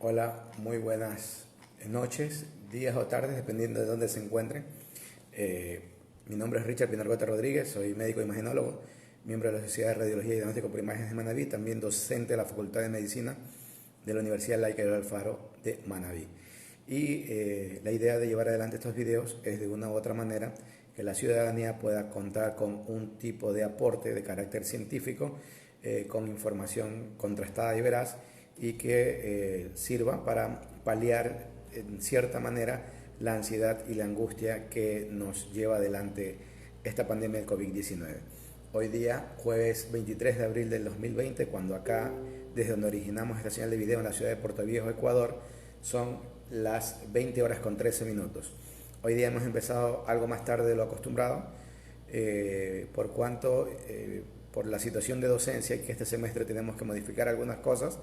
Hola, muy buenas noches, días o tardes, dependiendo de dónde se encuentren. Mi nombre es Richard Pinargota Rodríguez, soy médico imagenólogo, miembro de la Sociedad de Radiología y Diagnóstico por Imágenes de Manabí, también docente de la Facultad de Medicina de la Universidad Laica de Alfaro de Manabí. Y la idea de llevar adelante estos videos es de una u otra manera que la ciudadanía pueda contar con un tipo de aporte de carácter científico, con información contrastada y veraz, y que sirva para paliar en cierta manera la ansiedad y la angustia que nos lleva adelante esta pandemia del COVID-19. Hoy día, jueves 23 de abril del 2020, cuando acá, desde donde originamos esta señal de video en la ciudad de Puerto Viejo, Ecuador, son las 20 horas con 13 minutos. Hoy día hemos empezado algo más tarde de lo acostumbrado, por cuanto, por la situación de docencia y que este semestre tenemos que modificar algunas cosas,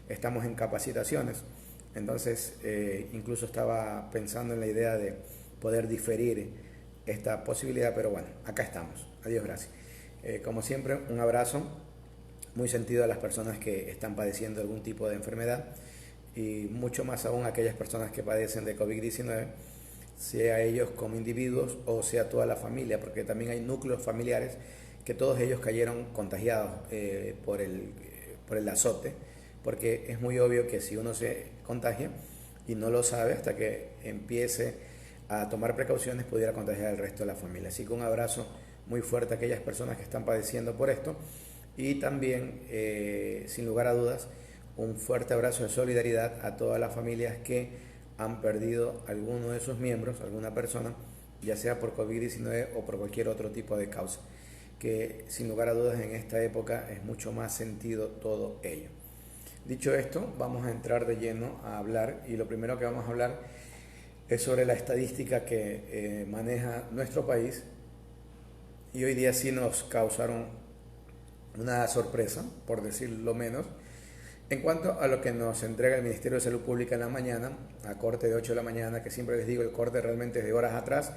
estamos en capacitaciones. Entonces, incluso estaba pensando en la idea de poder diferir esta posibilidad, pero bueno, acá estamos. Adiós, gracias. Como siempre, un abrazo muy sentido a las personas que están padeciendo algún tipo de enfermedad y mucho más aún a aquellas personas que padecen de COVID-19, sea ellos como individuos o sea toda la familia, porque también hay núcleos familiares que todos ellos cayeron contagiados por el azote, porque es muy obvio que si uno se contagia y no lo sabe hasta que empiece a tomar precauciones, pudiera contagiar al resto de la familia. Así que un abrazo muy fuerte a aquellas personas que están padeciendo por esto y también, sin lugar a dudas, un fuerte abrazo de solidaridad a todas las familias que han perdido alguno de sus miembros, alguna persona, ya sea por COVID-19 o por cualquier otro tipo de causa, que sin lugar a dudas en esta época es mucho más sentido todo ello. Dicho esto, vamos a entrar de lleno a hablar, y lo primero que vamos a hablar es sobre la estadística que maneja nuestro país, y hoy día sí nos causaron una sorpresa, por decirlo menos, en cuanto a lo que nos entrega el Ministerio de Salud Pública en la mañana, a corte de 8 de la mañana, que siempre les digo, el corte realmente es de horas atrás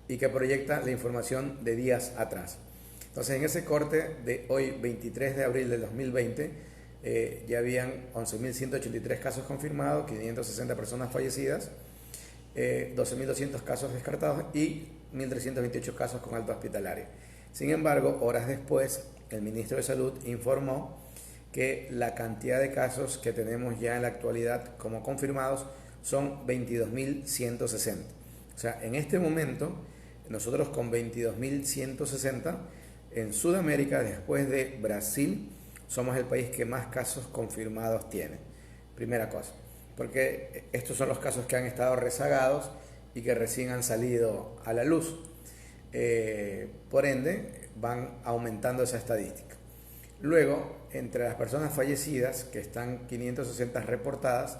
y que proyecta la información de días atrás. Entonces, en ese corte de hoy, 23 de abril del 2020, ya habían 11.183 casos confirmados, 560 personas fallecidas, 12.200 casos descartados y 1.328 casos con alta hospitalaria. Sin embargo, horas después, el ministro de Salud informó que la cantidad de casos que tenemos ya en la actualidad como confirmados son 22.160. O sea, en este momento, nosotros con 22.160, en Sudamérica, después de Brasil, somos el país que más casos confirmados tiene. Primera cosa, porque estos son los casos que han estado rezagados y que recién han salido a la luz. Por ende, van aumentando esa estadística. Luego, entre las personas fallecidas, que están 560 reportadas,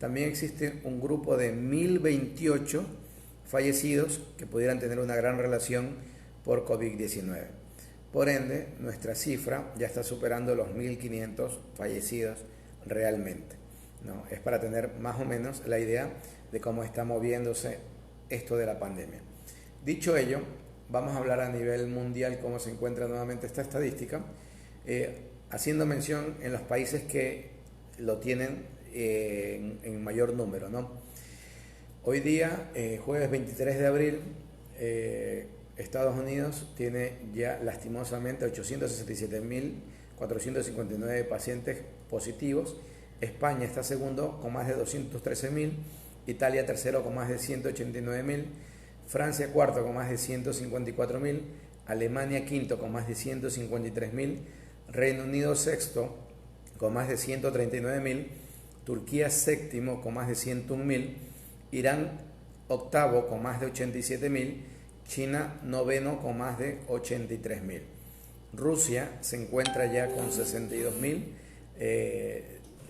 también existe un grupo de 1.028 fallecidos que pudieran tener una gran relación por COVID-19. Por ende, nuestra cifra ya está superando los 1.500 fallecidos realmente, ¿no? Es para tener más o menos la idea de cómo está moviéndose esto de la pandemia. Dicho ello, vamos a hablar a nivel mundial cómo se encuentra nuevamente esta estadística, haciendo mención en los países que lo tienen en mayor número, ¿no? Hoy día, jueves 23 de abril, Estados Unidos tiene ya lastimosamente 867.459 pacientes positivos. España está segundo con más de 213.000, Italia tercero con más de 189.000, Francia cuarto con más de 154.000, Alemania quinto con más de 153.000, Reino Unido sexto con más de 139.000, Turquía séptimo con más de 101.000, Irán octavo con más de 87.000, China noveno con más de 83.000. Rusia se encuentra ya con 62.000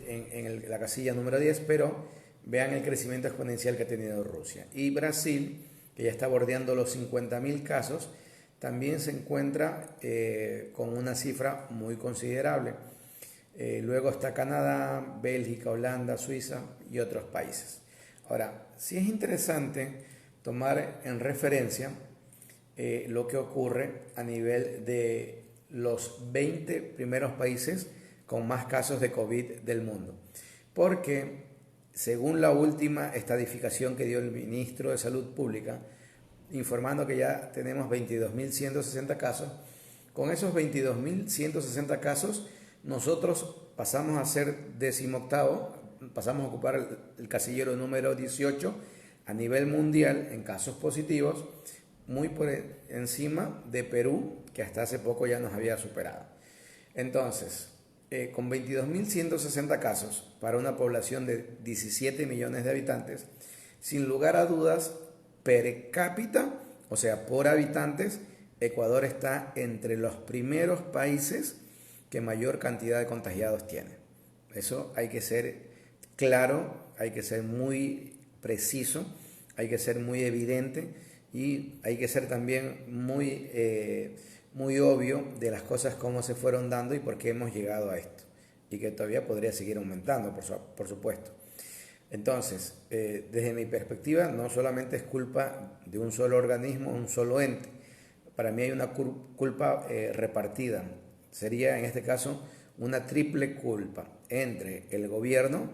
en la casilla número 10, pero vean el crecimiento exponencial que ha tenido Rusia. Y Brasil, que ya está bordeando los 50.000 casos, también se encuentra con una cifra muy considerable. Luego está Canadá, Bélgica, Holanda, Suiza y otros países. Ahora, sí es interesante tomar en referencia lo que ocurre a nivel de los 20 primeros países con más casos de COVID del mundo. Porque según la última estadificación que dio el ministro de Salud Pública, informando que ya tenemos 22.160 casos. Con esos 22.160 casos, nosotros pasamos a ser 18º, pasamos a ocupar el casillero número 18 a nivel mundial en casos positivos, muy por encima de Perú, que hasta hace poco ya nos había superado. Entonces, con 22.160 casos para una población de 17 millones de habitantes, sin lugar a dudas, per cápita, o sea, por habitantes, Ecuador está entre los primeros países que mayor cantidad de contagiados tiene. Eso hay que ser claro, hay que ser muy preciso, hay que ser muy evidente y hay que ser también muy obvio de las cosas cómo se fueron dando y por qué hemos llegado a esto. Y que todavía podría seguir aumentando, por supuesto. Entonces, desde mi perspectiva, no solamente es culpa de un solo organismo, un solo ente. Para mí hay una culpa repartida. Sería, en este caso, una triple culpa entre el gobierno,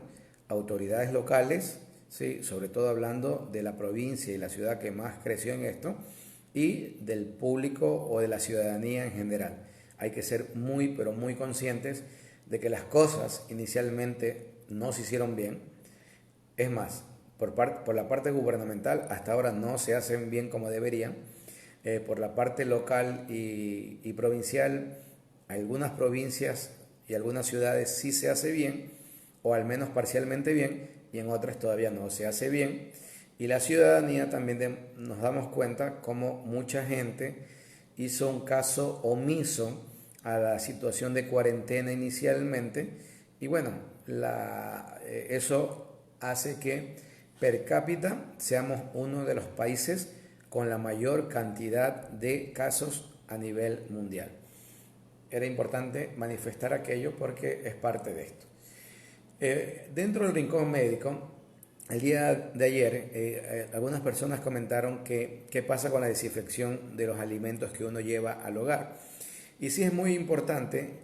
autoridades locales, ¿sí? Sobre todo hablando de la provincia y la ciudad que más creció en esto, y del público o de la ciudadanía en general. Hay que ser muy, pero muy conscientes de que las cosas inicialmente no se hicieron bien. Es más, por la parte gubernamental hasta ahora no se hacen bien como deberían. Por la parte local y provincial, algunas provincias y algunas ciudades sí se hace bien, o al menos parcialmente bien, y en otras todavía no se hace bien. Y la ciudadanía también nos damos cuenta cómo mucha gente hizo un caso omiso a la situación de cuarentena inicialmente, y bueno, eso hace que per cápita seamos uno de los países con la mayor cantidad de casos a nivel mundial. Era importante manifestar aquello porque es parte de esto. Dentro del rincón médico, el día de ayer, algunas personas comentaron qué pasa con la desinfección de los alimentos que uno lleva al hogar. Y sí es muy importante.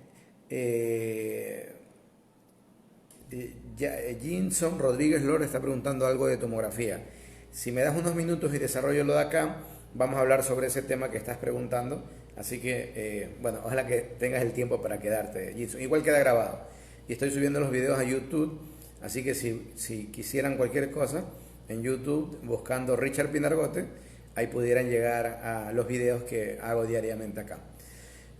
Jinson Rodríguez Lora está preguntando algo de tomografía. Si me das unos minutos y desarrollo lo de acá, vamos a hablar sobre ese tema que estás preguntando. Así que, bueno, ojalá que tengas el tiempo para quedarte, Jinson. Igual queda grabado. Y estoy subiendo los videos a YouTube. Así que si quisieran cualquier cosa, en YouTube, buscando Richard Pinargote, ahí pudieran llegar a los videos que hago diariamente acá.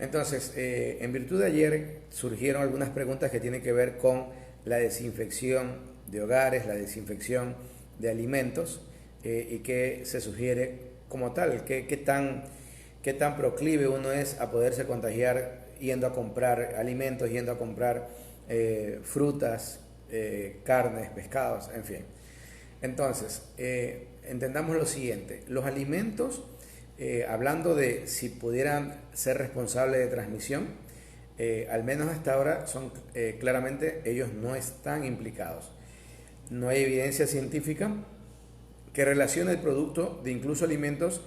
Entonces, en virtud de ayer, surgieron algunas preguntas que tienen que ver con la desinfección de hogares, la desinfección de alimentos, y qué se sugiere como tal, qué tan proclive uno es a poderse contagiar yendo a comprar alimentos, yendo a comprar frutas, carnes, pescados, en fin. Entonces, entendamos lo siguiente: los alimentos, hablando de si pudieran ser responsables de transmisión, al menos hasta ahora son claramente ellos no están implicados. No hay evidencia científica que relacione el producto de incluso alimentos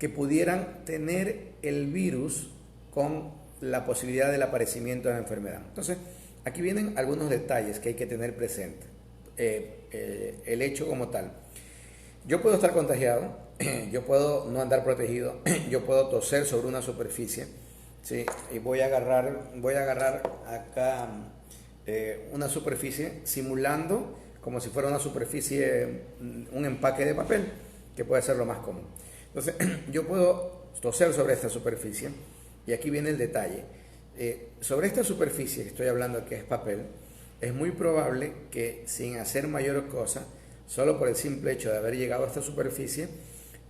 que pudieran tener el virus con la posibilidad del aparecimiento de la enfermedad. Entonces, aquí vienen algunos detalles que hay que tener presente. El hecho como tal. Yo puedo estar contagiado, yo puedo no andar protegido, yo puedo toser sobre una superficie, ¿sí? Y voy a agarrar acá una superficie simulando como si fuera una superficie, un empaque de papel, que puede ser lo más común. Entonces, yo puedo toser sobre esta superficie, y aquí viene el detalle. Sobre esta superficie que estoy hablando, que es papel, es muy probable que sin hacer mayor cosa, solo por el simple hecho de haber llegado a esta superficie,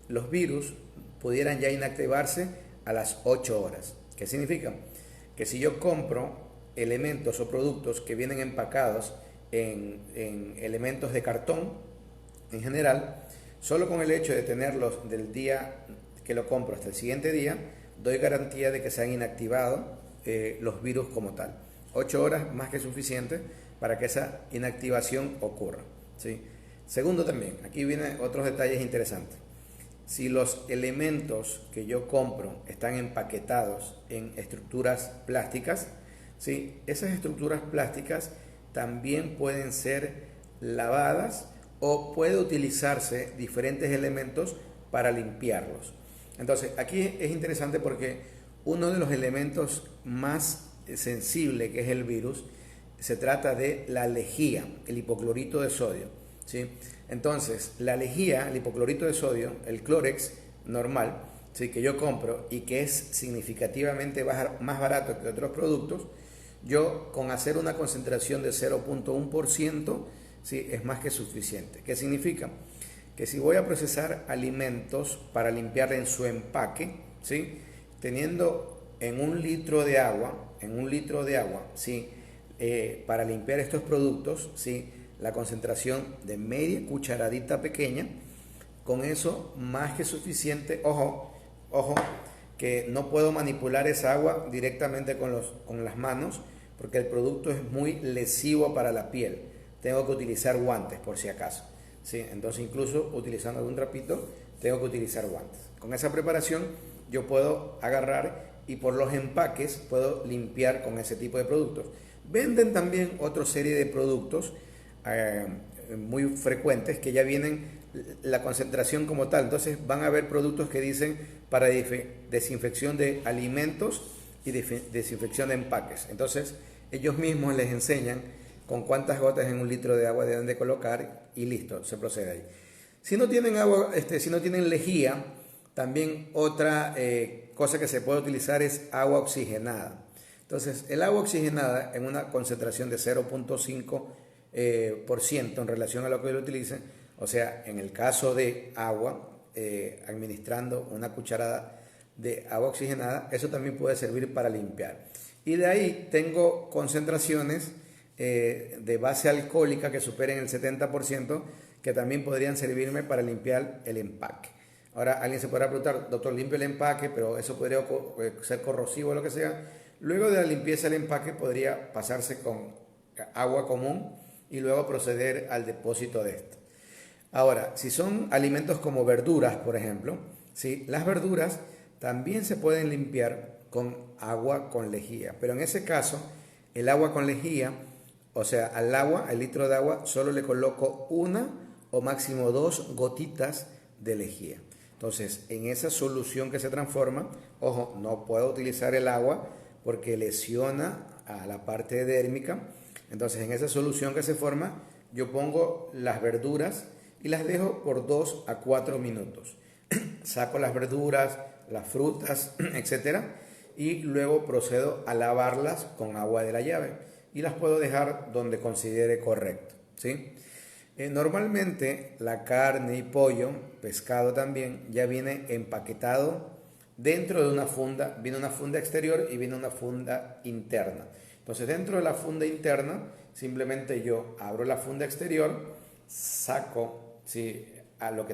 los virus pudieran ya inactivarse a las 8 horas. ¿Qué significa? Que si yo compro elementos o productos que vienen empacados en elementos de cartón, en general, solo con el hecho de tenerlos del día que lo compro hasta el siguiente día, doy garantía de que se han inactivado los virus como tal. 8 horas más que suficiente para que esa inactivación ocurra, ¿sí? Segundo también, aquí vienen otros detalles interesantes. Si los elementos que yo compro están empaquetados en estructuras plásticas, ¿sí? Esas estructuras plásticas también pueden ser lavadas o puede utilizarse diferentes elementos para limpiarlos. Entonces, aquí es interesante porque uno de los elementos más sensibles, que es el virus, se trata de la lejía, el hipoclorito de sodio, ¿sí? Entonces, la lejía, el hipoclorito de sodio, el Clórex normal, ¿sí?, que yo compro y que es significativamente más barato que otros productos, yo con hacer una concentración de 0.1%, ¿sí?, es más que suficiente. ¿Qué significa? Que si voy a procesar alimentos para limpiar en su empaque, ¿sí?, teniendo en un litro de agua, ¿sí?, para limpiar estos productos, ¿sí?, la concentración de media cucharadita pequeña, con eso más que suficiente. Ojo, que no puedo manipular esa agua directamente con las manos, porque el producto es muy lesivo para la piel. Tengo que utilizar guantes por si acaso, ¿sí? Entonces, incluso utilizando algún trapito, tengo que utilizar guantes. Con esa preparación yo puedo agarrar y por los empaques puedo limpiar con ese tipo de productos. Venden también otra serie de productos muy frecuentes que ya vienen la concentración como tal. Entonces van a haber productos que dicen para desinfección de alimentos y desinfección de empaques. Entonces ellos mismos les enseñan con cuántas gotas en un litro de agua deben de colocar y listo, se procede ahí. Si no tienen agua, si no tienen lejía, también otra cosa que se puede utilizar es agua oxigenada. Entonces, el agua oxigenada en una concentración de 0.5% en relación a lo que lo utilicen, o sea, en el caso de agua, administrando una cucharada de agua oxigenada, eso también puede servir para limpiar. Y de ahí tengo concentraciones de base alcohólica que superen el 70%, que también podrían servirme para limpiar el empaque. Ahora alguien se podrá preguntar, doctor, limpio el empaque, pero eso podría ser corrosivo o lo que sea. Luego de la limpieza del empaque podría pasarse con agua común y luego proceder al depósito de esto. Ahora, si son alimentos como verduras, por ejemplo, ¿sí?, las verduras también se pueden limpiar con agua con lejía, pero en ese caso el agua con lejía, o sea, al litro de agua, solo le coloco una o máximo 2 gotitas de lejía. Entonces, en esa solución que se transforma, ojo, no puedo utilizar el agua porque lesiona a la parte dérmica. Entonces, en esa solución que se forma, yo pongo las verduras y las dejo por 2 a 4 minutos. Saco las verduras, las frutas, etcétera, y luego procedo a lavarlas con agua de la llave y las puedo dejar donde considere correcto, ¿sí? Normalmente la carne y pollo, pescado también, ya viene empaquetado dentro de una funda. Viene una funda exterior y viene una funda interna. Entonces, dentro de la funda interna, simplemente yo abro la funda exterior, saco, ¿sí?, a lo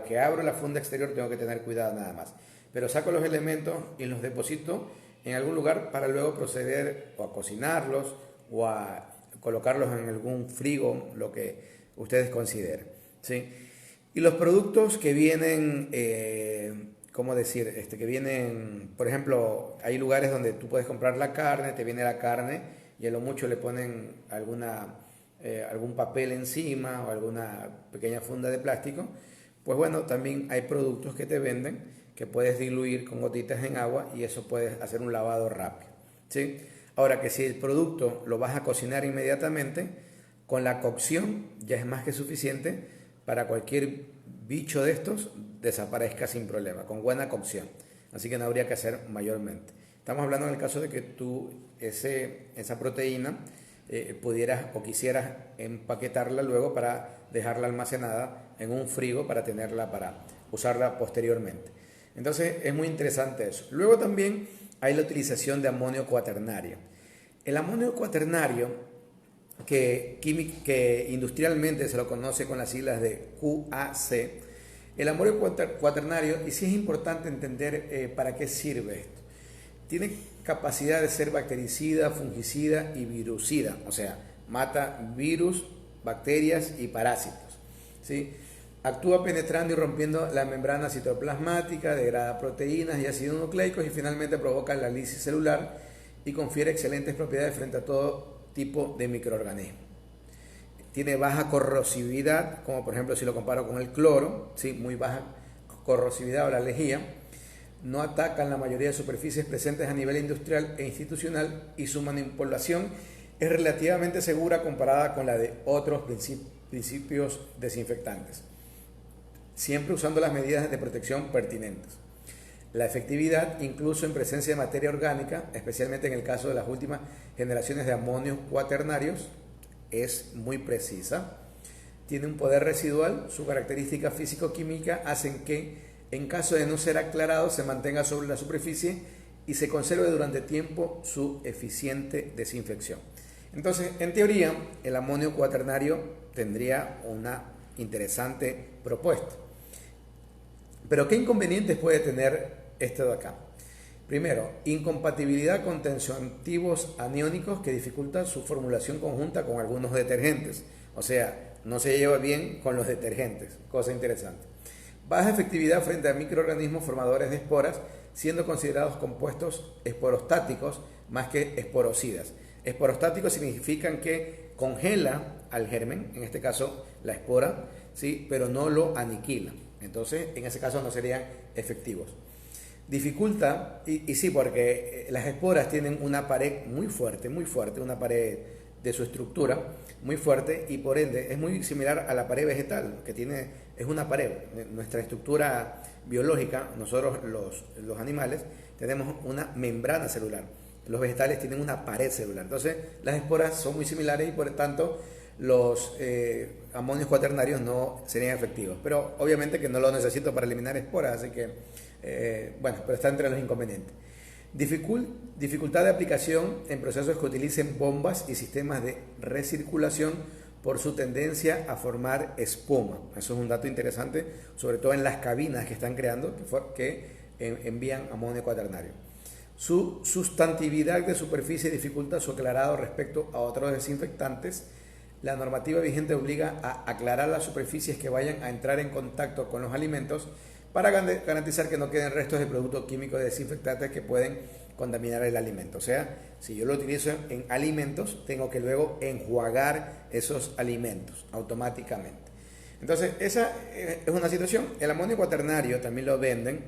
que abro la funda exterior tengo que tener cuidado nada más, pero saco los elementos y los deposito en algún lugar para luego proceder o a cocinarlos o a colocarlos en algún frigo, lo que ustedes consideren, ¿sí? Y los productos que vienen, ¿cómo decir? Que vienen, por ejemplo, hay lugares donde tú puedes comprar la carne, te viene la carne y a lo mucho le ponen algún papel encima o alguna pequeña funda de plástico. Pues bueno, también hay productos que te venden que puedes diluir con gotitas en agua y eso puedes hacer un lavado rápido, ¿sí? Ahora, que si el producto lo vas a cocinar inmediatamente, con la cocción ya es más que suficiente para cualquier bicho de estos desaparezca sin problema, con buena cocción. Así que no habría que hacer mayormente. Estamos hablando en el caso de que tú esa proteína pudieras o quisieras empaquetarla luego para dejarla almacenada en un frigo para tenerla, para usarla posteriormente. Entonces es muy interesante eso. Luego también hay la utilización de amonio cuaternario. El amonio cuaternario, que industrialmente se lo conoce con las siglas de QAC, el amonio cuaternario, y sí es importante entender para qué sirve esto. Tiene capacidad de ser bactericida, fungicida y virucida, o sea, mata virus, bacterias y parásitos, ¿sí? Actúa penetrando y rompiendo la membrana citoplasmática, degrada proteínas y ácidos nucleicos y finalmente provoca la lisis celular y confiere excelentes propiedades frente a todo tipo de microorganismos. tiene baja corrosividad, como por ejemplo si lo comparo con el cloro, ¿sí? Muy baja corrosividad o la lejía. No atacan la mayoría de superficies presentes a nivel industrial e institucional y su manipulación es relativamente segura comparada con la de otros principios desinfectantes, siempre usando las medidas de protección pertinentes. La efectividad, incluso en presencia de materia orgánica, especialmente en el caso de las últimas generaciones de amonios cuaternarios, es muy precisa. Tiene un poder residual, su característica físico-química hacen que, en caso de no ser aclarado, se mantenga sobre la superficie y se conserve durante tiempo su eficiente desinfección. Entonces, en teoría, el amonio cuaternario tendría una interesante propuesta. Pero, ¿qué inconvenientes puede tener esto de acá? Primero, incompatibilidad con tensioactivos aniónicos que dificultan su formulación conjunta con algunos detergentes. O sea, no se lleva bien con los detergentes, cosa interesante. Baja efectividad frente a microorganismos formadores de esporas, siendo considerados compuestos esporostáticos más que esporocidas. Esporostáticos significan que congela al germen, en este caso la espora, ¿sí? Pero no lo aniquila. Entonces, en ese caso no serían efectivos. Dificulta, y sí, porque las esporas tienen una pared muy fuerte, una pared de su estructura muy fuerte y por ende es muy similar a la pared vegetal, que es una pared. Nuestra estructura biológica, nosotros los animales, tenemos una membrana celular. Los vegetales tienen una pared celular. Entonces, las esporas son muy similares y por tanto los amonios cuaternarios no serían efectivos. Pero obviamente que no lo necesito para eliminar esporas, así que, pero está entre los inconvenientes. Dificultad de aplicación en procesos que utilicen bombas y sistemas de recirculación por su tendencia a formar espuma. Eso es un dato interesante, sobre todo en las cabinas que están creando, que envían amonio cuaternario. Su sustantividad de superficie dificulta su aclarado respecto a otros desinfectantes. La normativa vigente obliga a aclarar las superficies que vayan a entrar en contacto con los alimentos para garantizar que no queden restos de productos químicos desinfectantes que pueden contaminar el alimento. O sea, si yo lo utilizo en alimentos, tengo que luego enjuagar esos alimentos automáticamente. Entonces, esa es una situación. El amonio cuaternario también lo venden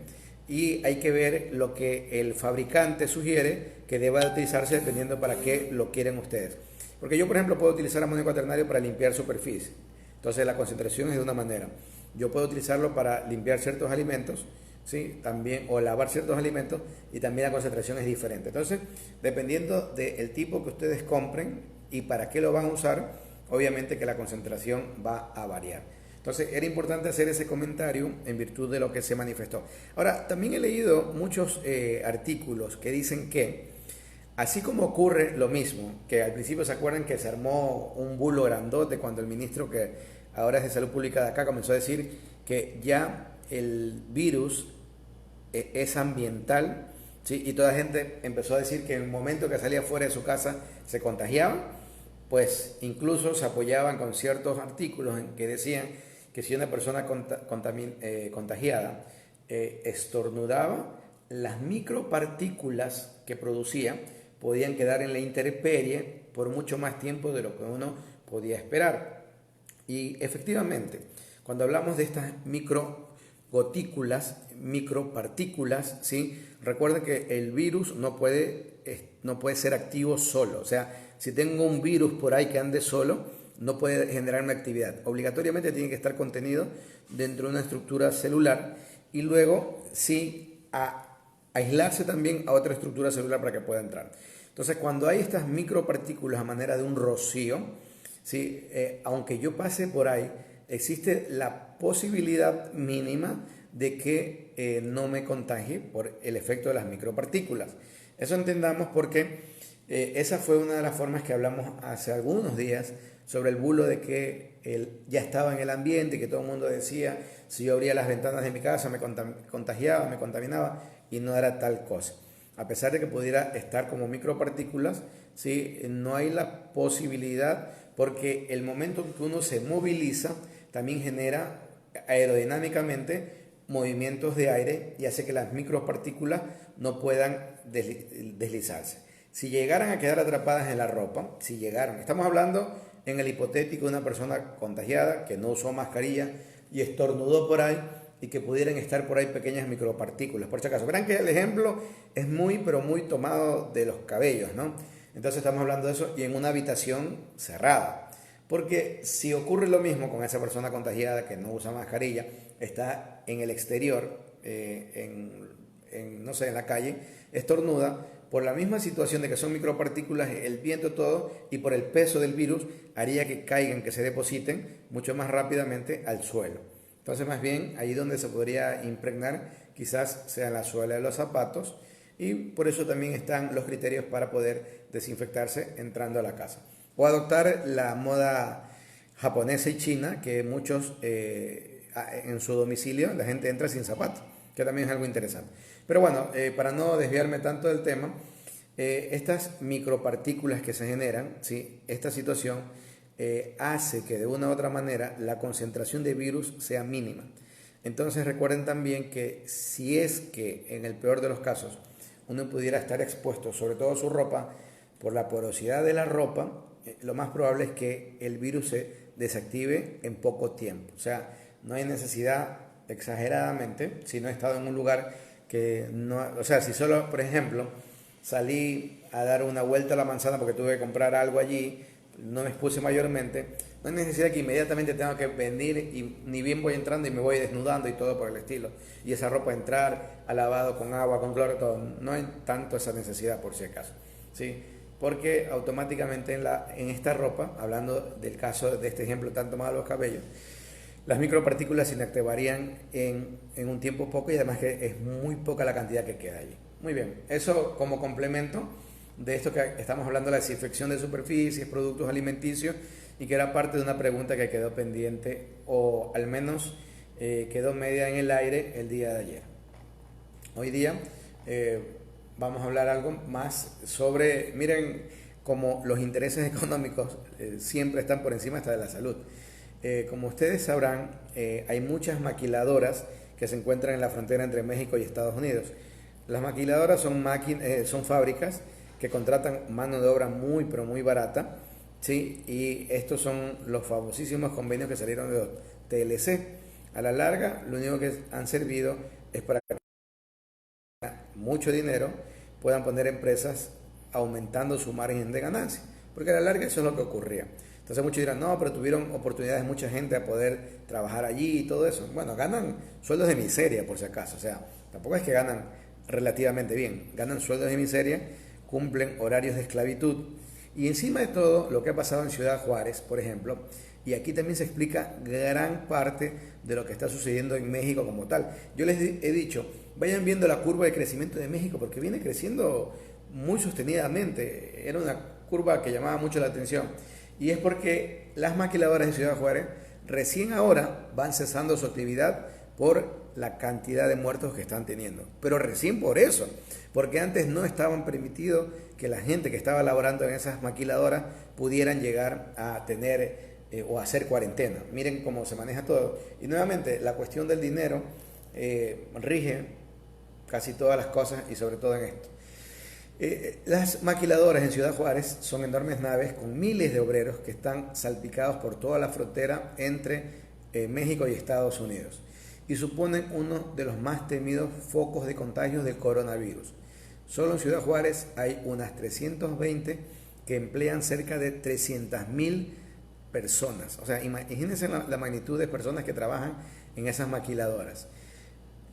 y hay que ver lo que el fabricante sugiere que deba utilizarse dependiendo para qué lo quieren ustedes. Porque yo, por ejemplo, puedo utilizar amonio cuaternario para limpiar superficie. Entonces, la concentración es de una manera. Yo puedo utilizarlo para limpiar ciertos alimentos, ¿sí? También, o lavar ciertos alimentos, y también la concentración es diferente. Entonces, dependiendo del tipo que ustedes compren y para qué lo van a usar, obviamente que la concentración va a variar. Entonces, era importante hacer ese comentario en virtud de lo que se manifestó. Ahora, también he leído muchos artículos que dicen que, así como ocurre lo mismo, que al principio se acuerdan que se armó un bulo grandote cuando el ministro que ahora es de Salud Pública de acá comenzó a decir que ya el virus es ambiental, ¿sí? Y toda la gente empezó a decir que en el momento que salía fuera de su casa se contagiaba, pues incluso se apoyaban con ciertos artículos en que decían que si una persona contagiada estornudaba, las micropartículas que producía podían quedar en la intemperie por mucho más tiempo de lo que uno podía esperar. Y efectivamente, cuando hablamos de estas micropartículas, ¿sí? Recuerden que el virus no puede ser activo solo. O sea, si tengo un virus por ahí que ande solo, no puede generar una actividad. Obligatoriamente tiene que estar contenido dentro de una estructura celular y luego sí aislarse también a otra estructura celular para que pueda entrar. Entonces, cuando hay estas micropartículas a manera de un rocío, ¿sí? Aunque yo pase por ahí, existe la posibilidad mínima de que no me contagie por el efecto de las micropartículas. Eso entendamos porque esa fue una de las formas que hablamos hace algunos días sobre el bulo de que él ya estaba en el ambiente y que todo el mundo decía, si yo abría las ventanas de mi casa me contagiaba, me contaminaba, y no era tal cosa. A pesar de que pudiera estar como micropartículas, ¿sí? No hay la posibilidad, porque el momento en que uno se moviliza también genera aerodinámicamente movimientos de aire y hace que las micropartículas no puedan deslizarse. Si llegaran a quedar atrapadas en la ropa, estamos hablando en el hipotético de una persona contagiada que no usó mascarilla y estornudó por ahí y que pudieran estar por ahí pequeñas micropartículas, por si acaso. Verán que el ejemplo es muy, pero muy tomado de los cabellos, ¿no? Entonces estamos hablando de eso y en una habitación cerrada. Porque si ocurre lo mismo con esa persona contagiada que no usa mascarilla, está en el exterior, no sé, en la calle, estornuda, por la misma situación de que son micropartículas, el viento todo, y por el peso del virus, haría que caigan, que se depositen mucho más rápidamente al suelo. Entonces, más bien, ahí donde se podría impregnar, quizás sea en la suela de los zapatos, y por eso también están los criterios para poder desinfectarse entrando a la casa. O adoptar la moda japonesa y china, que muchos en su domicilio la gente entra sin zapatos, que también es algo interesante. Pero bueno, para no desviarme tanto del tema, estas micropartículas que se generan, ¿sí? Esta situación hace que de una u otra manera la concentración de virus sea mínima. Entonces recuerden también que si es que en el peor de los casos uno pudiera estar expuesto, sobre todo su ropa, por la porosidad de la ropa, lo más probable es que el virus se desactive en poco tiempo. O sea, no hay necesidad exageradamente, si no he estado en un lugar que no, o sea, si solo, por ejemplo, salí a dar una vuelta a la manzana porque tuve que comprar algo allí, no me expuse mayormente, no hay necesidad que inmediatamente tenga que venir y ni bien voy entrando y me voy desnudando y todo por el estilo. Y esa ropa entrar a lavado con agua, con cloro, todo. No hay tanto esa necesidad por si acaso, ¿sí? Porque automáticamente en esta ropa, hablando del caso de este ejemplo tan tomado de los cabellos, las micropartículas se inactivarían en un tiempo poco y además que es muy poca la cantidad que queda allí. Muy bien, eso como complemento de esto que estamos hablando, la desinfección de superficies, productos alimenticios, y que era parte de una pregunta que quedó pendiente o al menos quedó media en el aire el día de ayer. Hoy día vamos a hablar algo más sobre, miren, como los intereses económicos siempre están por encima hasta de la salud. Como ustedes sabrán, hay muchas maquiladoras que se encuentran en la frontera entre México y Estados Unidos. Las maquiladoras son fábricas que contratan mano de obra muy, pero muy barata, ¿sí? Y estos son los famosísimos convenios que salieron de los TLC. A la larga, lo único que han servido es para que mucho dinero puedan poner empresas aumentando su margen de ganancia, porque a la larga eso es lo que ocurría. Entonces muchos dirán, no, pero tuvieron oportunidades mucha gente a poder trabajar allí y todo eso. Bueno, ganan sueldos de miseria por si acaso, o sea, tampoco es que ganan relativamente bien, ganan sueldos de miseria, cumplen horarios de esclavitud y encima de todo lo que ha pasado en Ciudad Juárez, por ejemplo, y aquí también se explica gran parte de lo que está sucediendo en México como tal. Yo les he dicho, vayan viendo la curva de crecimiento de México porque viene creciendo muy sostenidamente, era una curva que llamaba mucho la atención. Y es porque las maquiladoras de Ciudad Juárez recién ahora van cesando su actividad por la cantidad de muertos que están teniendo. Pero recién por eso, porque antes no estaban permitidos que la gente que estaba laborando en esas maquiladoras pudieran llegar a tener o hacer cuarentena. Miren cómo se maneja todo. Y nuevamente, la cuestión del dinero rige casi todas las cosas y sobre todo en esto. Las maquiladoras en Ciudad Juárez son enormes naves con miles de obreros que están salpicados por toda la frontera entre México y Estados Unidos y suponen uno de los más temidos focos de contagios de coronavirus. Solo en Ciudad Juárez hay unas 320 que emplean cerca de 300.000 personas. O sea, imagínense la magnitud de personas que trabajan en esas maquiladoras.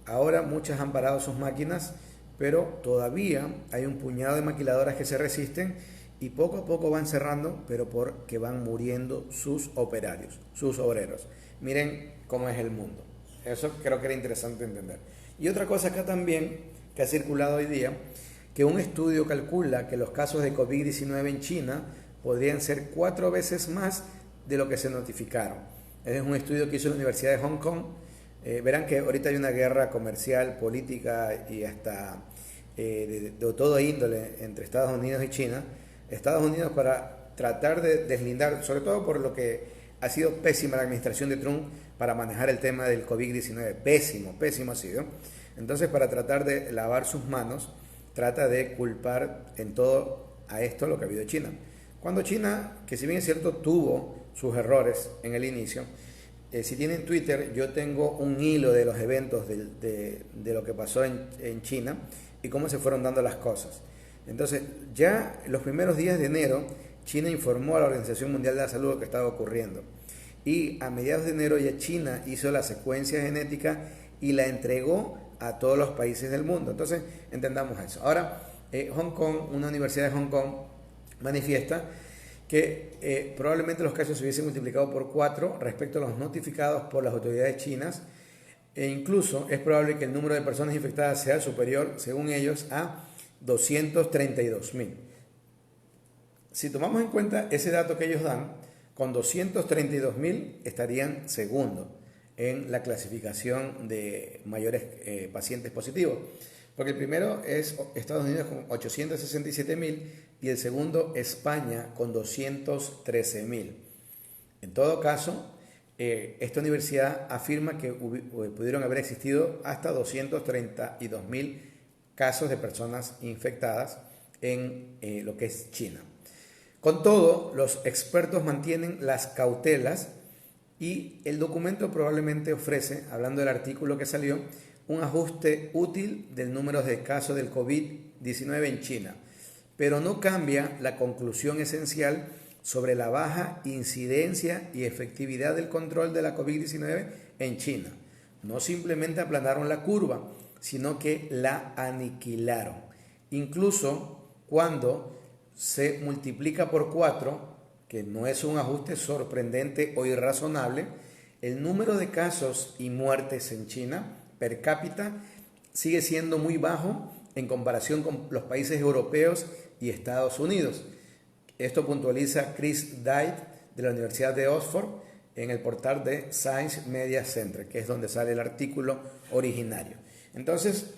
Ahora muchas han parado sus máquinas, pero todavía hay un puñado de maquiladoras que se resisten y poco a poco van cerrando, pero porque van muriendo sus operarios, sus obreros. Miren cómo es el mundo. Eso creo que era interesante entender. Y otra cosa acá también que ha circulado hoy día, que un estudio calcula que los casos de COVID-19 en China podrían ser 4 veces más de lo que se notificaron. Es un estudio que hizo la Universidad de Hong Kong. Verán que ahorita hay una guerra comercial, política y hasta de todo índole entre Estados Unidos y China. Estados Unidos, para tratar de deslindar, sobre todo por lo que ha sido pésima la administración de Trump para manejar el tema del COVID-19, pésimo ha sido. Entonces, para tratar de lavar sus manos, trata de culpar en todo a esto lo que ha habido China, Cuando China, que si bien es cierto tuvo sus errores en el inicio, si tienen Twitter, yo tengo un hilo de los eventos de lo que pasó en China y cómo se fueron dando las cosas. Entonces, ya en los primeros días de enero, China informó a la Organización Mundial de la Salud lo que estaba ocurriendo. Y a mediados de enero ya China hizo la secuencia genética y la entregó a todos los países del mundo. Entonces, entendamos eso. Ahora, Hong Kong, una universidad de Hong Kong, manifiesta que probablemente los casos se hubiesen multiplicado por 4 respecto a los notificados por las autoridades chinas, e incluso es probable que el número de personas infectadas sea superior, según ellos, a 232.000. Si tomamos en cuenta ese dato que ellos dan, con 232.000 estarían segundo en la clasificación de mayores pacientes positivos. Porque el primero es Estados Unidos con 867.000 y el segundo España con 213.000. En todo caso, esta universidad afirma que pudieron haber existido hasta 232.000 casos de personas infectadas en lo que es China. Con todo, los expertos mantienen las cautelas y el documento probablemente ofrece, hablando del artículo que salió, un ajuste útil del número de casos del COVID-19 en China, pero no cambia la conclusión esencial sobre la baja incidencia y efectividad del control de la COVID-19 en China. No simplemente aplanaron la curva, sino que la aniquilaron. Incluso cuando se multiplica por 4, que no es un ajuste sorprendente o irrazonable, el número de casos y muertes en China per cápita sigue siendo muy bajo en comparación con los países europeos y Estados Unidos. Esto puntualiza Chris Dye de la Universidad de Oxford en el portal de Science Media Center, que es donde sale el artículo originario. Entonces,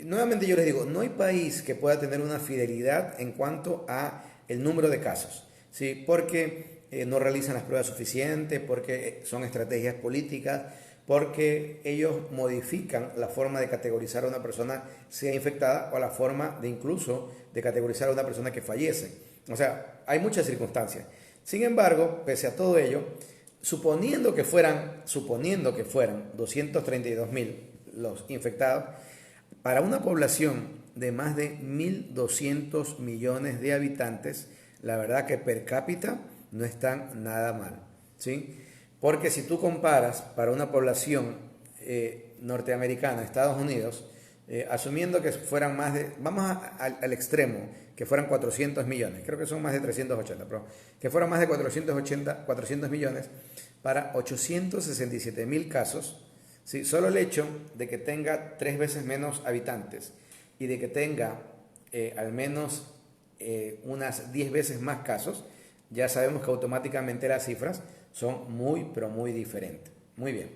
nuevamente yo les digo, no hay país que pueda tener una fidelidad en cuanto a el número de casos, ¿sí? Porque no realizan las pruebas suficientes, porque son estrategias políticas, porque ellos modifican la forma de categorizar a una persona sea infectada o la forma de incluso de categorizar a una persona que fallece. O sea, hay muchas circunstancias. Sin embargo, pese a todo ello, suponiendo que fueran 232.000 los infectados, para una población de más de 1.200 millones de habitantes, la verdad que per cápita no están nada mal, ¿sí? Porque si tú comparas para una población norteamericana, Estados Unidos, asumiendo que fueran más de, al extremo, que fueran 400 millones, creo que son más de 380, pero que fueran más de 400 millones, para 867.000 casos, ¿sí? Solo el hecho de que tenga 3 veces menos habitantes y de que tenga al menos unas 10 veces más casos, ya sabemos que automáticamente las cifras son muy, pero muy diferentes. Muy bien.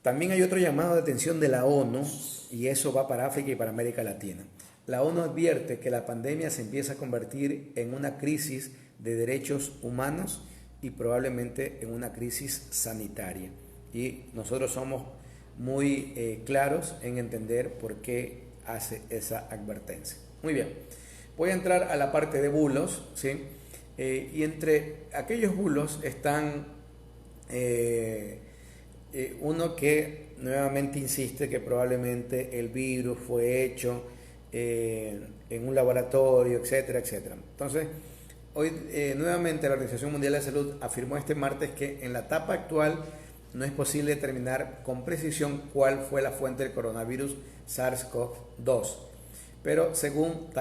También hay otro llamado de atención de la ONU, y eso va para África y para América Latina. La ONU advierte que la pandemia se empieza a convertir en una crisis de derechos humanos y probablemente en una crisis sanitaria. Y nosotros somos muy claros en entender por qué hace esa advertencia. Muy bien. Voy a entrar a la parte de bulos, ¿sí? Y entre aquellos bulos están uno que nuevamente insiste que probablemente el virus fue hecho en un laboratorio, etcétera, etcétera. Entonces, hoy nuevamente la Organización Mundial de la Salud afirmó este martes que en la etapa actual no es posible determinar con precisión cuál fue la fuente del coronavirus SARS-CoV-2. Pero según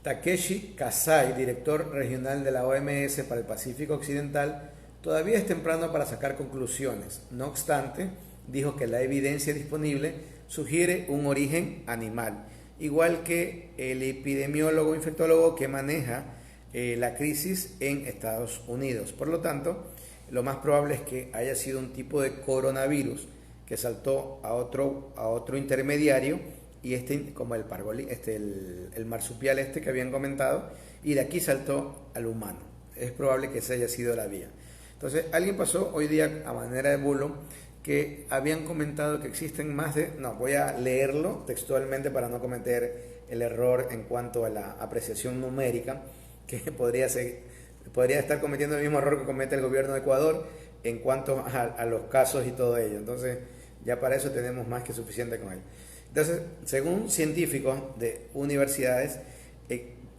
Takeshi Kasai, director regional de la OMS para el Pacífico Occidental, todavía es temprano para sacar conclusiones. No obstante, dijo que la evidencia disponible sugiere un origen animal, igual que el epidemiólogo infectólogo que maneja la crisis en Estados Unidos. Por lo tanto, lo más probable es que haya sido un tipo de coronavirus que saltó a otro intermediario, y como el marsupial que habían comentado, y de aquí saltó al humano. Es probable que esa haya sido la vía. Entonces, alguien pasó hoy día a manera de bulo que habían comentado que existen más de... No, voy a leerlo textualmente para no cometer el error en cuanto a la apreciación numérica. que podría estar cometiendo el mismo error que comete el gobierno de Ecuador en cuanto a los casos y todo ello. Entonces, ya para eso tenemos más que suficiente con él. Entonces, según científicos de universidades,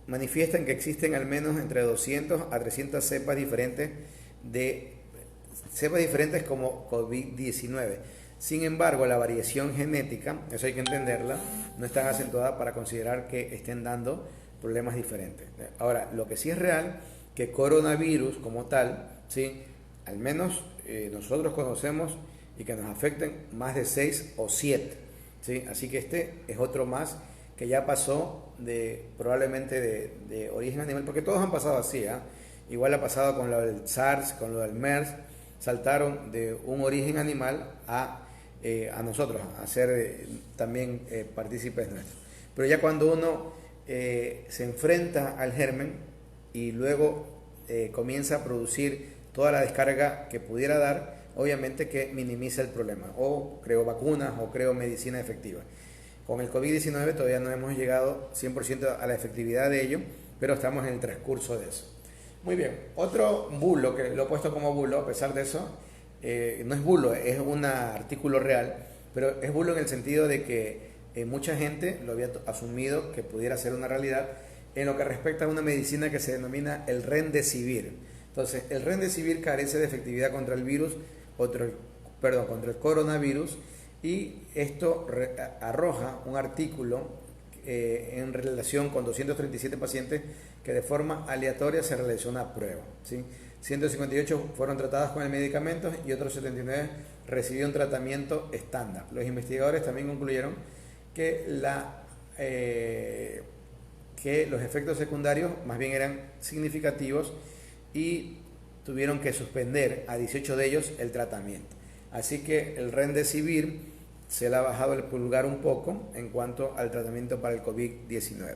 manifiestan que existen al menos entre 200 a 300 cepas diferentes como COVID-19. Sin embargo, la variación genética, eso hay que entenderla, no es tan acentuada para considerar que estén dando problemas diferentes. Ahora, lo que sí es real, que coronavirus como tal, ¿sí? Al menos nosotros conocemos y que nos afecten más de 6 o 7. ¿Sí? Así que este es otro más que ya pasó probablemente de origen animal, porque todos han pasado así, ¿eh? Igual ha pasado con lo del SARS, con lo del MERS, saltaron de un origen animal a nosotros, a ser también partícipes nuestros. Pero ya cuando uno se enfrenta al germen y luego comienza a producir toda la descarga que pudiera dar, obviamente que minimiza el problema, o creo vacunas o creo medicina efectiva. Con el COVID-19 todavía no hemos llegado 100% a la efectividad de ello, pero estamos en el transcurso de eso. Muy bien, otro bulo, que lo he puesto como bulo, a pesar de eso, no es bulo, es un artículo real, pero es bulo en el sentido de que mucha gente lo había asumido que pudiera ser una realidad en lo que respecta a una medicina que se denomina el Remdesivir. Entonces, el Remdesivir carece de efectividad contra el virus, contra el coronavirus, y esto arroja un artículo en relación con 237 pacientes que de forma aleatoria se realizó una prueba, ¿sí? 158 fueron tratadas con el medicamento y otros 79 recibieron tratamiento estándar. Los investigadores también concluyeron que los efectos secundarios más bien eran significativos y tuvieron que suspender a 18 de ellos el tratamiento. Así que el Remdesivir se le ha bajado el pulgar un poco en cuanto al tratamiento para el COVID-19.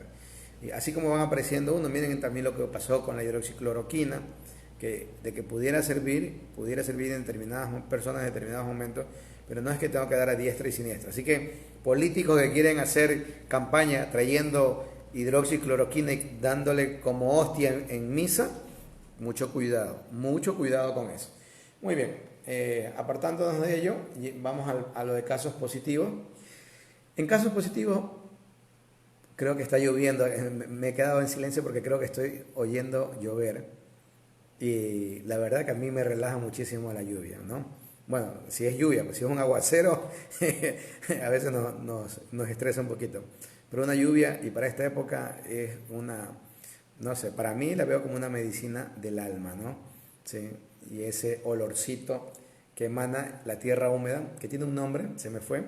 Y así como van apareciendo miren también lo que pasó con la hidroxicloroquina, de que pudiera servir en determinadas personas en determinados momentos, pero no es que tengo que dar a diestra y siniestra. Así que políticos que quieren hacer campaña trayendo hidroxicloroquina y dándole como hostia en misa, mucho cuidado con eso. Muy bien, apartándonos de ello, vamos a lo de casos positivos. En casos positivos, creo que está lloviendo, me he quedado en silencio porque creo que estoy oyendo llover. Y la verdad que a mí me relaja muchísimo la lluvia, ¿no? Bueno, si es lluvia, pues si es un aguacero, a veces nos estresa un poquito. Pero una lluvia, y para esta época es no sé, para mí la veo como una medicina del alma, ¿no? ¿Sí? Y ese olorcito que emana la tierra húmeda, que tiene un nombre, se me fue,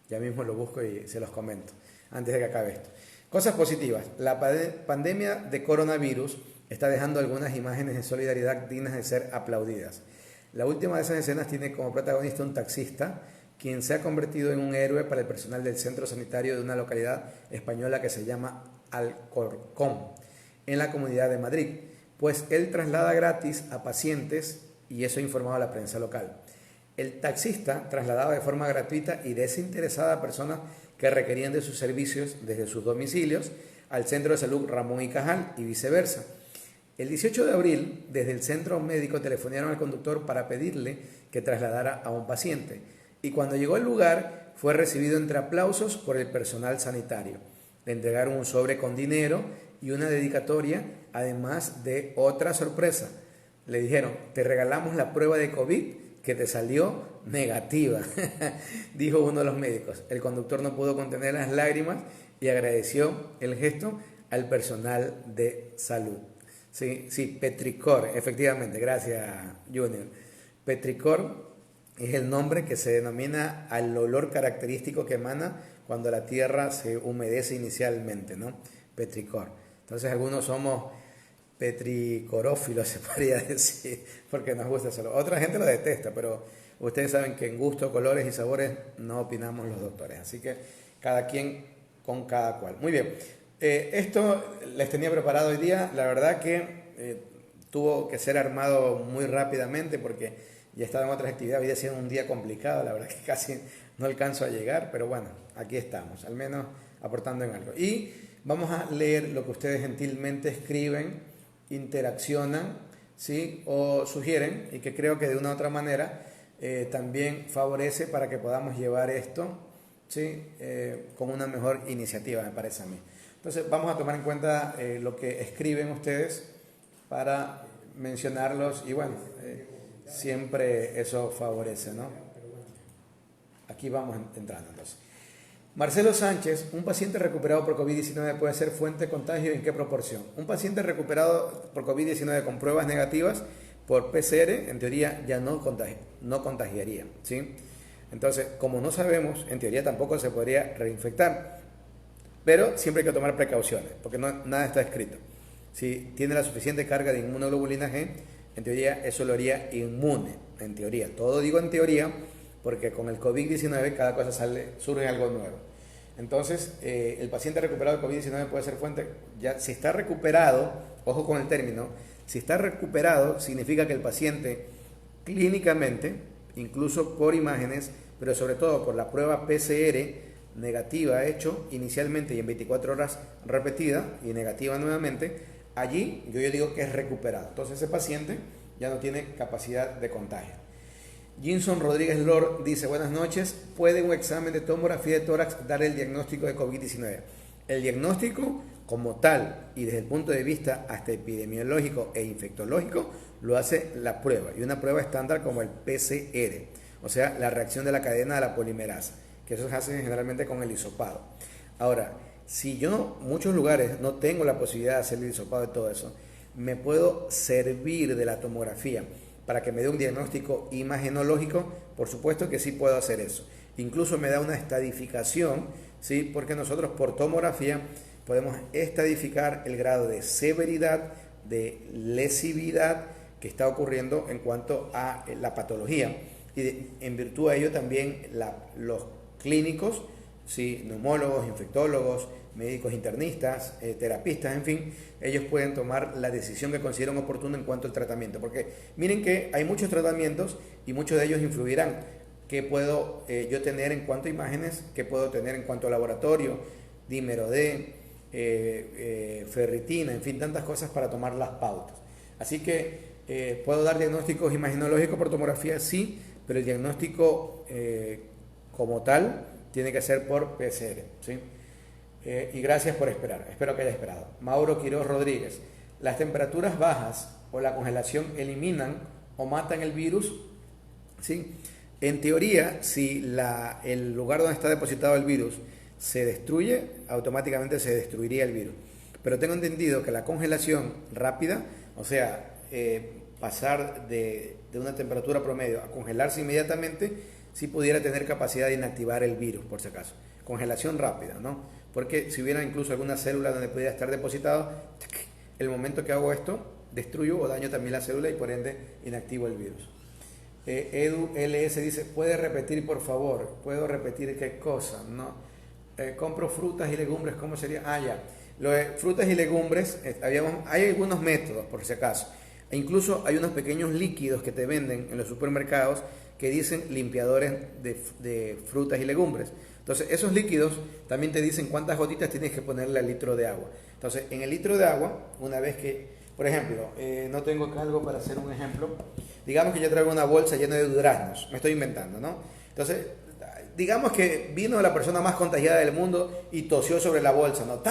ya mismo lo busco y se los comento, antes de que acabe esto. Cosas positivas, la pandemia de coronavirus está dejando algunas imágenes de solidaridad dignas de ser aplaudidas. La última de esas escenas tiene como protagonista un taxista, quien se ha convertido en un héroe para el personal del centro sanitario de una localidad española que se llama Alcorcón, en la Comunidad de Madrid, pues él traslada gratis a pacientes y eso ha informado a la prensa local. El taxista trasladaba de forma gratuita y desinteresada a personas que requerían de sus servicios desde sus domicilios al Centro de Salud Ramón y Cajal y viceversa. El 18 de abril, desde el centro médico telefonearon al conductor para pedirle que trasladara a un paciente y cuando llegó al lugar fue recibido entre aplausos por el personal sanitario. Le entregaron un sobre con dinero y una dedicatoria, además de otra sorpresa. Le dijeron, te regalamos la prueba de COVID que te salió negativa, dijo uno de los médicos. El conductor no pudo contener las lágrimas y agradeció el gesto al personal de salud. Sí, Petricor, efectivamente, gracias Junior. Petricor es el nombre que se denomina al olor característico que emana cuando la tierra se humedece inicialmente, ¿no? Petricor. Entonces algunos somos petricorófilos, se podría decir, porque nos gusta solo. Otra gente lo detesta, pero ustedes saben que en gusto, colores y sabores no opinamos los doctores. Así que cada quien con cada cual. Muy bien. Esto les tenía preparado hoy día. La verdad que tuvo que ser armado muy rápidamente porque ya estaba en otras actividades. Hoy día ha sido un día complicado. La verdad que casi no alcanzo a llegar, pero bueno, aquí estamos, al menos aportando en algo. Y vamos a leer lo que ustedes gentilmente escriben interaccionan, ¿sí? O sugieren, y que creo que de una u otra manera también favorece para que podamos llevar esto, ¿sí? Con una mejor iniciativa, me parece a mí. Entonces vamos a tomar en cuenta lo que escriben ustedes para mencionarlos y bueno, siempre eso favorece, ¿no? Aquí vamos entrando entonces. Marcelo Sánchez, ¿un paciente recuperado por COVID-19 puede ser fuente de contagio y en qué proporción? Un paciente recuperado por COVID-19 con pruebas negativas por PCR, en teoría ya no contagiaría, ¿sí? Entonces, como no sabemos, en teoría tampoco se podría reinfectar, pero siempre hay que tomar precauciones, porque nada está escrito. Si tiene la suficiente carga de inmunoglobulina G, en teoría eso lo haría inmune, en teoría. Todo digo en teoría, porque con el COVID-19 cada cosa surge algo nuevo. Entonces, el paciente recuperado de COVID-19 puede ser fuente, ya si está recuperado, ojo con el término, si está recuperado significa que el paciente clínicamente, incluso por imágenes, pero sobre todo por la prueba PCR negativa hecho inicialmente y en 24 horas repetida y negativa nuevamente, allí yo digo que es recuperado. Entonces ese paciente ya no tiene capacidad de contagio. Ginson Rodríguez Lord dice, buenas noches, ¿puede un examen de tomografía de tórax dar el diagnóstico de COVID-19? El diagnóstico como tal y desde el punto de vista hasta epidemiológico e infectológico lo hace la prueba y una prueba estándar como el PCR, o sea, la reacción de la cadena de la polimerasa, que eso se hace generalmente con el hisopado. Ahora, si yo en muchos lugares no tengo la posibilidad de hacer el hisopado de todo eso, me puedo servir de la tomografía para que me dé un diagnóstico imagenológico, por supuesto que sí puedo hacer eso. Incluso me da una estadificación, ¿sí? Porque nosotros por tomografía podemos estadificar el grado de severidad, de lesividad que está ocurriendo en cuanto a la patología. Y en virtud de ello también los clínicos, ¿sí? Neumólogos, infectólogos, médicos internistas, terapistas, en fin, ellos pueden tomar la decisión que consideren oportuna en cuanto al tratamiento. Porque miren que hay muchos tratamientos y muchos de ellos influirán. ¿Qué puedo yo tener en cuanto a imágenes? ¿Qué puedo tener en cuanto a laboratorio? Dímero D, ferritina, en fin, tantas cosas para tomar las pautas. Así que puedo dar diagnósticos imagenológicos por tomografía, sí, pero el diagnóstico como tal tiene que ser por PCR, ¿sí? Y gracias por esperar, espero que haya esperado. Mauro Quiroz Rodríguez, ¿las temperaturas bajas o la congelación eliminan o matan el virus? ¿Sí? En teoría, si el lugar donde está depositado el virus se destruye, automáticamente se destruiría el virus. Pero tengo entendido que la congelación rápida, o sea, pasar de una temperatura promedio a congelarse inmediatamente, sí pudiera tener capacidad de inactivar el virus, por si acaso. Congelación rápida, ¿no? Porque si hubiera incluso alguna célula donde pudiera estar depositado, el momento que hago esto, destruyo o daño también la célula y por ende inactivo el virus. Edu LS dice, ¿puede repetir por favor? ¿Puedo repetir qué cosa? No. Compro frutas y legumbres, ¿cómo sería? Ah, ya. Lo de frutas y legumbres, hay algunos métodos, por si acaso. E incluso hay unos pequeños líquidos que te venden en los supermercados que dicen limpiadores de frutas y legumbres. Entonces, esos líquidos también te dicen cuántas gotitas tienes que ponerle al litro de agua. Entonces, en el litro de agua, una vez que, por ejemplo, no tengo acá algo para hacer un ejemplo, digamos que yo traigo una bolsa llena de duraznos, me estoy inventando, ¿no? Entonces, digamos que vino la persona más contagiada del mundo y tosió sobre la bolsa, ¿no?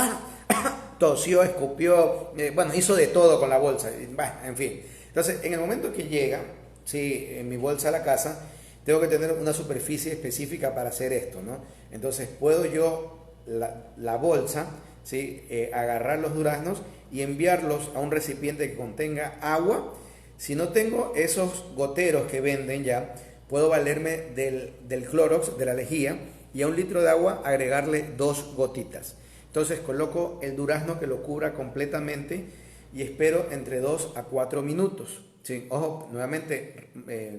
Tosió, escupió, bueno, hizo de todo con la bolsa, en fin. Entonces, en el momento que llega, sí, en mi bolsa a la casa, tengo que tener una superficie específica para hacer esto, ¿no? Entonces, puedo yo, la bolsa, ¿sí? Agarrar los duraznos y enviarlos a un recipiente que contenga agua. Si no tengo esos goteros que venden ya, puedo valerme del Clorox, de la lejía, y a un litro de agua agregarle 2 gotitas. Entonces coloco el durazno que lo cubra completamente y espero entre 2 a 4 minutos. Sí, ojo, nuevamente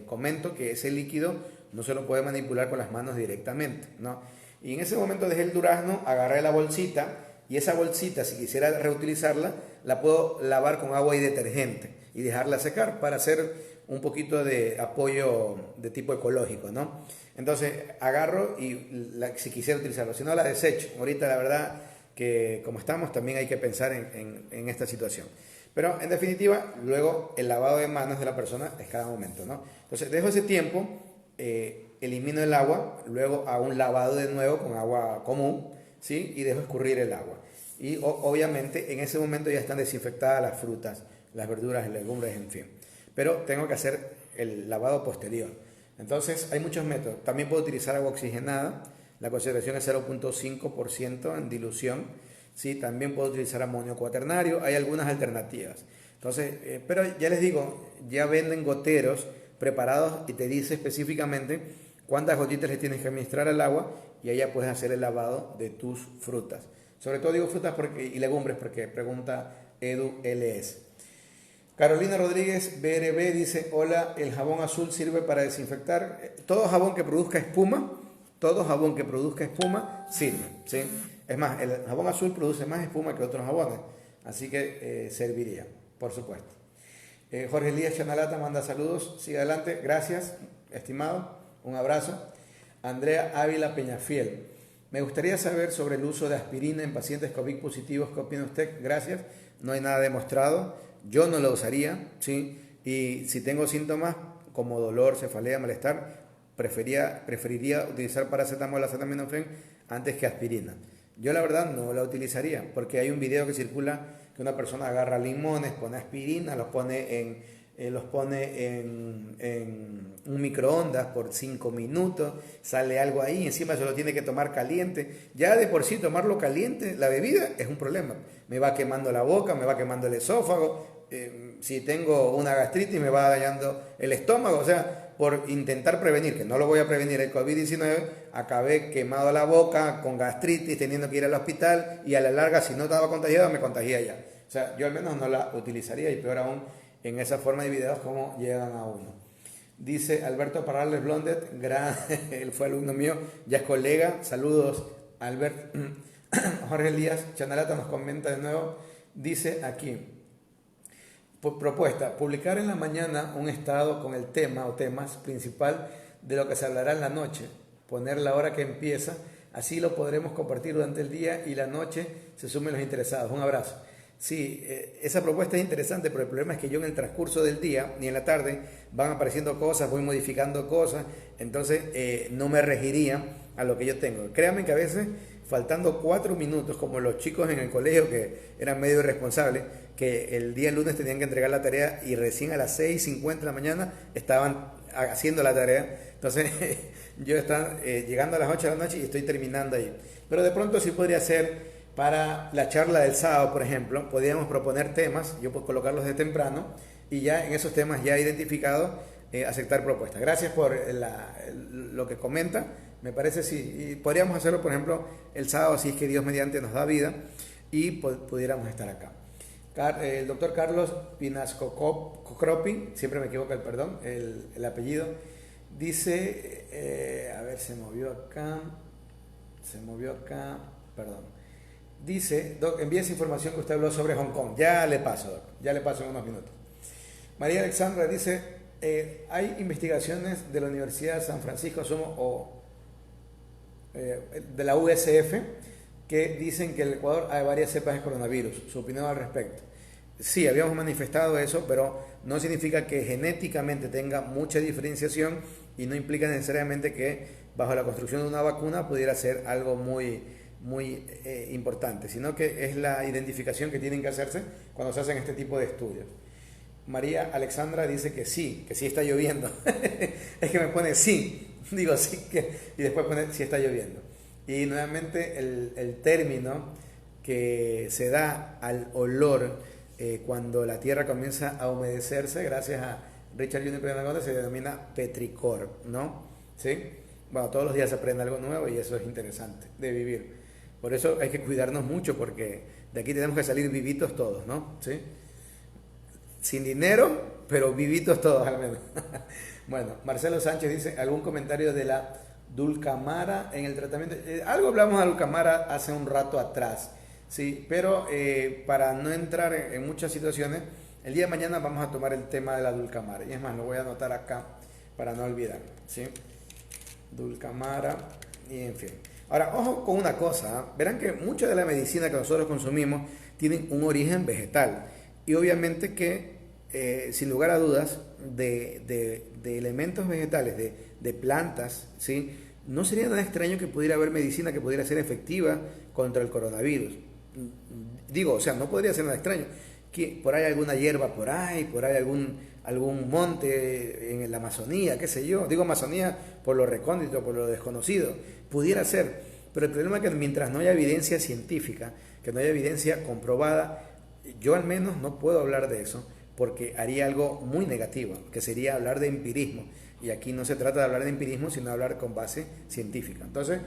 comento que ese líquido no se lo puede manipular con las manos directamente, ¿no? Y en ese momento dejé el durazno, agarré la bolsita y esa bolsita, si quisiera reutilizarla, la puedo lavar con agua y detergente y dejarla secar para hacer un poquito de apoyo de tipo ecológico, ¿no? Entonces agarro y si quisiera utilizarlo, si no la desecho. Ahorita la verdad que como estamos también hay que pensar en esta situación. Pero en definitiva, luego el lavado de manos de la persona es cada momento, ¿no? Entonces dejo ese tiempo, elimino el agua, luego hago un lavado de nuevo con agua común, ¿sí? Y dejo escurrir el agua. Y obviamente en ese momento ya están desinfectadas las frutas, las verduras, las legumbres, en fin. Pero tengo que hacer el lavado posterior. Entonces hay muchos métodos. También puedo utilizar agua oxigenada. La concentración es 0.5% en dilución. ¿Sí? También puedo utilizar amonio cuaternario. Hay algunas alternativas. Entonces, pero ya les digo, ya venden goteros preparados y te dice específicamente cuántas gotitas le tienes que administrar al agua y ahí ya puedes hacer el lavado de tus frutas. Sobre todo digo frutas y legumbres porque pregunta Edu LS. Carolina Rodríguez BRB dice, hola, el jabón azul sirve para desinfectar. Todo jabón que produzca espuma sirve, ¿sí? Es más, el jabón azul produce más espuma que otros jabones, así que serviría, por supuesto. Jorge Elías Chanalata manda saludos, sigue adelante, gracias, estimado, un abrazo. Andrea Ávila Peñafiel, me gustaría saber sobre el uso de aspirina en pacientes COVID positivos, ¿qué opina usted? Gracias, no hay nada demostrado, yo no lo usaría, ¿sí? Y si tengo síntomas como dolor, cefalea, malestar, preferiría utilizar paracetamol o acetaminofén antes que aspirina. Yo la verdad no la utilizaría porque hay un video que circula que una persona agarra limones, pone aspirina, los pone en un microondas por 5 minutos, sale algo ahí, encima se lo tiene que tomar caliente. Ya de por sí tomarlo caliente, la bebida, es un problema. Me va quemando la boca, me va quemando el esófago, si tengo una gastritis me va dañando el estómago, o sea, por intentar prevenir, que no lo voy a prevenir el COVID-19, acabé quemado la boca, con gastritis, teniendo que ir al hospital y a la larga, si no estaba contagiado, me contagié ya. O sea, yo al menos no la utilizaría y peor aún en esa forma de videos como llegan a uno. Dice Alberto Parrales Blondet, él fue alumno mío, ya es colega, saludos Albert. Jorge Elías Chanalata nos comenta de nuevo, dice aquí, propuesta, publicar en la mañana un estado con el tema o temas principal de lo que se hablará en la noche, poner la hora que empieza, así lo podremos compartir durante el día y la noche se sumen los interesados. Un abrazo. Sí, esa propuesta es interesante, pero el problema es que yo en el transcurso del día ni en la tarde van apareciendo cosas, voy modificando cosas, entonces no me regiría a lo que yo tengo. Créanme que a veces, faltando 4 minutos, como los chicos en el colegio que eran medio irresponsables, que el día lunes tenían que entregar la tarea y recién a las 6:50 de la mañana estaban haciendo la tarea. Entonces yo estaba llegando a las 8 de la noche y estoy terminando ahí. Pero de pronto sí podría ser para la charla del sábado, por ejemplo, podríamos proponer temas, yo puedo colocarlos de temprano y ya en esos temas ya identificados aceptar propuestas. Gracias por lo que comenta, me parece sí, y podríamos hacerlo por ejemplo el sábado si es que Dios mediante nos da vida y pudiéramos estar acá. El doctor Carlos Pinascocropi, siempre me equivoco el apellido, dice, a ver, se movió acá, perdón. Dice, Doc, envía esa información que usted habló sobre Hong Kong. Ya le paso, Doc, ya le paso en unos minutos. María Alexandra dice, hay investigaciones de la Universidad de San Francisco de la USF que dicen que en el Ecuador hay varias cepas de coronavirus. Su opinión al respecto. Sí, habíamos manifestado eso, pero no significa que genéticamente tenga mucha diferenciación y no implica necesariamente que bajo la construcción de una vacuna pudiera ser algo muy importante, sino que es la identificación que tienen que hacerse cuando se hacen este tipo de estudios. María Alexandra dice que sí está lloviendo. Es que me pone sí, digo sí, y después pone sí está lloviendo. Y nuevamente el término que se da al olor cuando la tierra comienza a humedecerse, gracias a Richard Junior Prenagona, se denomina petricor, ¿no? ¿Sí? Bueno, todos los días se aprende algo nuevo y eso es interesante de vivir. Por eso hay que cuidarnos mucho porque de aquí tenemos que salir vivitos todos, ¿no? ¿Sí? Sin dinero, pero vivitos todos al menos. Bueno, Marcelo Sánchez dice, ¿algún comentario de la dulcamara en el tratamiento? Algo hablamos de dulcamara hace un rato atrás, ¿sí? Pero para no entrar en muchas situaciones, el día de mañana vamos a tomar el tema de la dulcamara. Y es más, lo voy a anotar acá para no olvidar, ¿sí? Dulcamara y en fin. Ahora, ojo con una cosa, verán que mucha de la medicina que nosotros consumimos tiene un origen vegetal. Y obviamente que, sin lugar a dudas, de elementos vegetales, de plantas, ¿sí? No sería nada extraño que pudiera haber medicina que pudiera ser efectiva contra el coronavirus. Digo, o sea, no podría ser nada extraño. Que por ahí alguna hierba por ahí algún monte en la Amazonía, qué sé yo. Digo Amazonía por lo recóndito, por lo desconocido. Pudiera ser. Pero el problema es que mientras no haya evidencia científica, que no haya evidencia comprobada, yo al menos no puedo hablar de eso porque haría algo muy negativo, que sería hablar de empirismo. Y aquí no se trata de hablar de empirismo, sino de hablar con base científica. Entonces,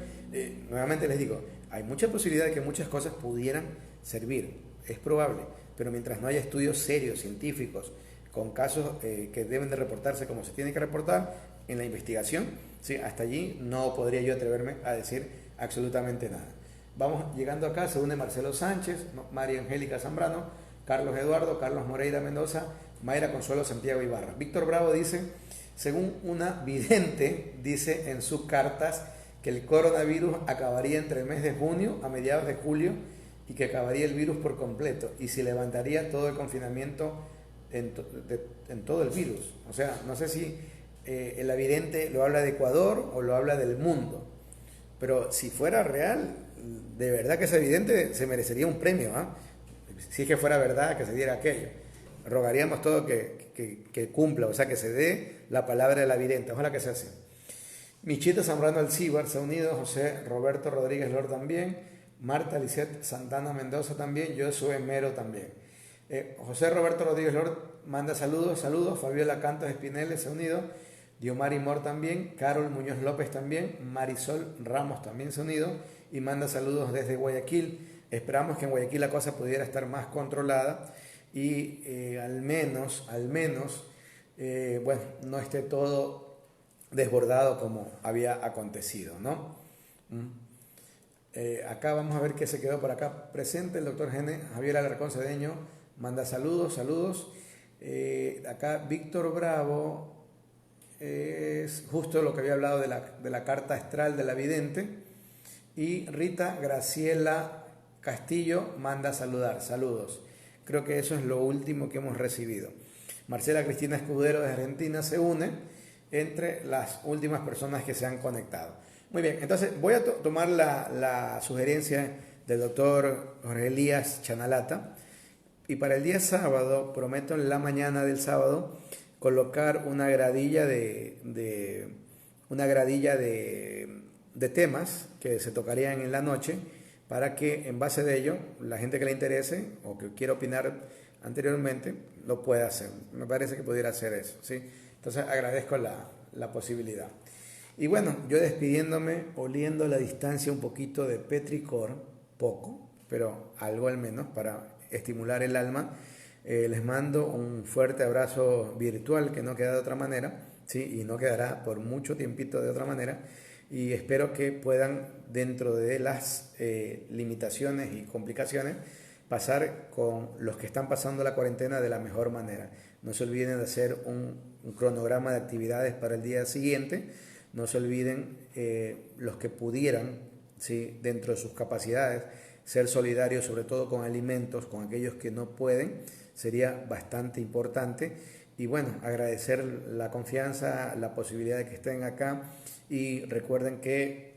nuevamente les digo, hay mucha posibilidad de que muchas cosas pudieran servir. Es probable, pero mientras no haya estudios serios, científicos, con casos que deben de reportarse como se tiene que reportar en la investigación, ¿sí? Hasta allí no podría yo atreverme a decir absolutamente nada. Vamos llegando acá, se une Marcelo Sánchez, María Angélica Zambrano, Carlos Eduardo, Carlos Moreira Mendoza, Mayra Consuelo Santiago Ibarra. Víctor Bravo dice, según una vidente, dice en sus cartas que el coronavirus acabaría entre el mes de junio a mediados de julio y que acabaría el virus por completo y se levantaría todo el confinamiento en todo el virus. O sea, no sé si el vidente lo habla de Ecuador o lo habla del mundo, pero si fuera real, de verdad que ese vidente se merecería un premio, ¿eh? Si es que fuera verdad que se diera aquello. Rogaríamos todo que cumpla, o sea, que se dé la palabra de la vidente. Ojalá que sea así. Michito Zambrano Alcíbar se ha unido, José Roberto Rodríguez Lor también, Marta Lisette Santana Mendoza también, yo soy Mero también. José Roberto Rodríguez Lor manda saludos, Fabiola Cantos Espinel se ha unido, Diomari Mor también, Carol Muñoz López también, Marisol Ramos también se ha unido y manda saludos desde Guayaquil. Esperamos que en Guayaquil la cosa pudiera estar más controlada y al menos, bueno, no esté todo desbordado como había acontecido, ¿no? Acá vamos a ver qué se quedó por acá presente. El doctor Javier Alarcón Cedeño manda saludos. Acá Víctor Bravo es justo lo que había hablado de la carta astral de la vidente. Y Rita Graciela Castillo manda saludos. Creo que eso es lo último que hemos recibido. Marcela Cristina Escudero de Argentina se une entre las últimas personas que se han conectado. Muy bien, entonces voy a tomar la sugerencia del doctor Jorge Elías Chanalata y para el día sábado, prometo en la mañana del sábado, colocar una gradilla de temas que se tocarían en la noche para que en base de ello la gente que le interese o que quiera opinar anteriormente lo pueda hacer. Me parece que pudiera hacer eso, ¿sí? Entonces agradezco la posibilidad. Y bueno, yo despidiéndome, oliendo la distancia un poquito de Petricor, poco, pero algo al menos para estimular el alma, les mando un fuerte abrazo virtual que no queda de otra manera, ¿sí? Y no quedará por mucho tiempito de otra manera. Y espero que puedan, dentro de las limitaciones y complicaciones, pasar con los que están pasando la cuarentena de la mejor manera. No se olviden de hacer un cronograma de actividades para el día siguiente. No se olviden los que pudieran, ¿sí?, dentro de sus capacidades, ser solidarios, sobre todo con alimentos, con aquellos que no pueden, sería bastante importante. Y bueno, agradecer la confianza, la posibilidad de que estén acá y recuerden que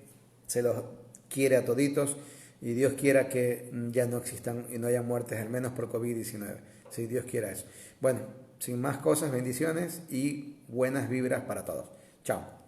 se los quiere a toditos y Dios quiera que ya no existan y no haya muertes, al menos por COVID-19, si Dios quiera eso. Bueno, sin más cosas, bendiciones y buenas vibras para todos. Chao.